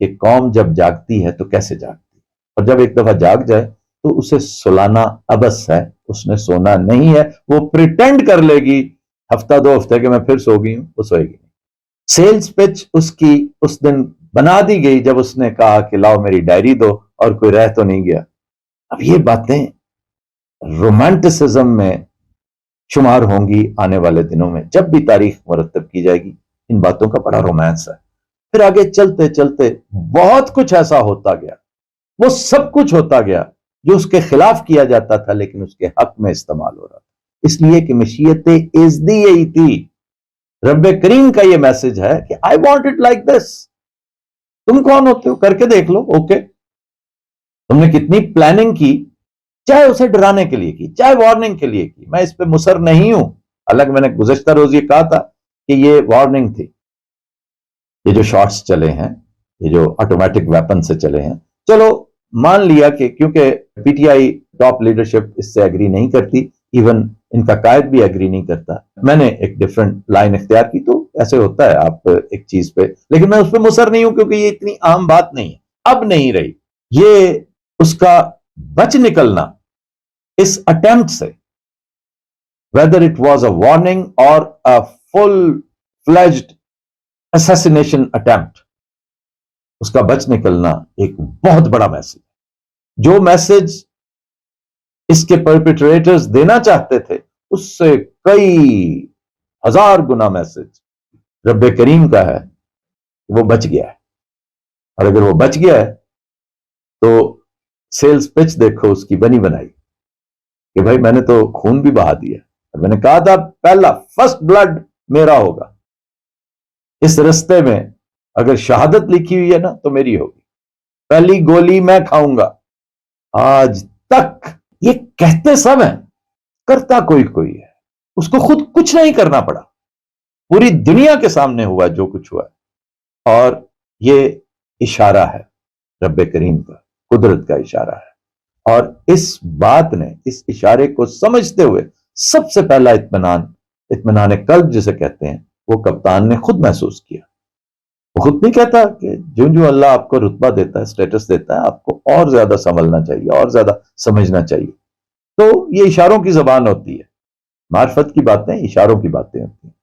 کہ قوم جب جاگتی ہے تو کیسے جاگتی ہے، اور جب ایک دفعہ جاگ جائے تو اسے سلانا ابس ہے، اس نے سونا نہیں ہے، وہ پریٹینڈ کر لے گی ہفتہ 2 ہفتے کہ میں پھر سو گئی ہوں، وہ سوئے گی نہیں۔ سیلز پچ اس کی اس دن بنا دی گئی جب اس نے کہا کہ لاؤ میری ڈائری دو، اور کوئی رہ تو نہیں گیا۔ اب یہ باتیں رومانٹسزم میں شمار ہوں گی آنے والے دنوں میں، جب بھی تاریخ مرتب کی جائے گی ان باتوں کا بڑا رومانس ہے۔ پھر آگے چلتے چلتے بہت کچھ ایسا ہوتا گیا، وہ سب کچھ ہوتا گیا جو اس کے خلاف کیا جاتا تھا لیکن اس کے حق میں استعمال ہو رہا تھا، اس لیے کہ مشیت ازدی یہی تھی۔ رب کریم کا یہ میسج ہے کہ I want it like this۔ تم کون ہوتے ہو؟ کر کے دیکھ لو، اوکے۔ تم نے کتنی پلاننگ کی، چاہے اسے ڈرانے کے لیے کی، چاہے وارننگ کے لیے کی، میں اس پہ مصر نہیں ہوں۔ حالانکہ میں نے گزشتہ روز یہ کہا تھا کہ یہ وارننگ تھی۔ یہ جو شارٹس چلے ہیں، یہ جو آٹومیٹک ویپن سے چلے ہیں، چلو مان لیا کہ کیونکہ PTI top leadership اس سے ایگری نہیں کرتی، ایون ان کا قائد بھی ایگری نہیں کرتا، میں نے ایک ڈیفرنٹ لائن اختیار کی، تو ایسے ہوتا ہے آپ ایک چیز پہ، لیکن میں اس پہ مصر نہیں ہوں کیونکہ یہ اتنی عام بات نہیں ہے، اب نہیں رہی۔ یہ اس کا بچ نکلنا اس اٹیمپٹ سے، whether it was a warning or a full-fledged assassination attempt، اس کا بچ نکلنا ایک بہت بڑا میسج، جو میسج اس کے پرپیٹریٹرز دینا چاہتے تھے اس سے کئی ہزار گنا میسج رب کریم کا ہے، وہ بچ گیا ہے۔ اور اگر وہ بچ گیا ہے تو سیلز پچ دیکھو اس کی بنی بنائی کہ بھائی میں نے تو خون بھی بہا دیا، میں نے کہا تھا پہلا فرسٹ بلڈ میرا ہوگا، اس رستے میں اگر شہادت لکھی ہوئی ہے نا تو میری ہوگی، پہلی گولی میں کھاؤں گا۔ آج تک یہ کہتے سب ہیں، کرتا کوئی ہے، اس کو خود کچھ نہیں کرنا پڑا، پوری دنیا کے سامنے ہوا جو کچھ ہوا ہے، اور یہ اشارہ ہے رب کریم کا، قدرت کا اشارہ ہے۔ اور اس بات نے، اس اشارے کو سمجھتے ہوئے سب سے پہلا اطمینان قلب جسے کہتے ہیں، وہ کپتان نے خود محسوس کیا۔ وہ خود نہیں کہتا کہ جو اللہ آپ کو رتبہ دیتا ہے، سٹیٹس دیتا ہے، آپ کو اور زیادہ سنبھلنا چاہیے، اور زیادہ سمجھنا چاہیے۔ تو یہ اشاروں کی زبان ہوتی ہے، معرفت کی باتیں اشاروں کی باتیں ہوتی ہیں۔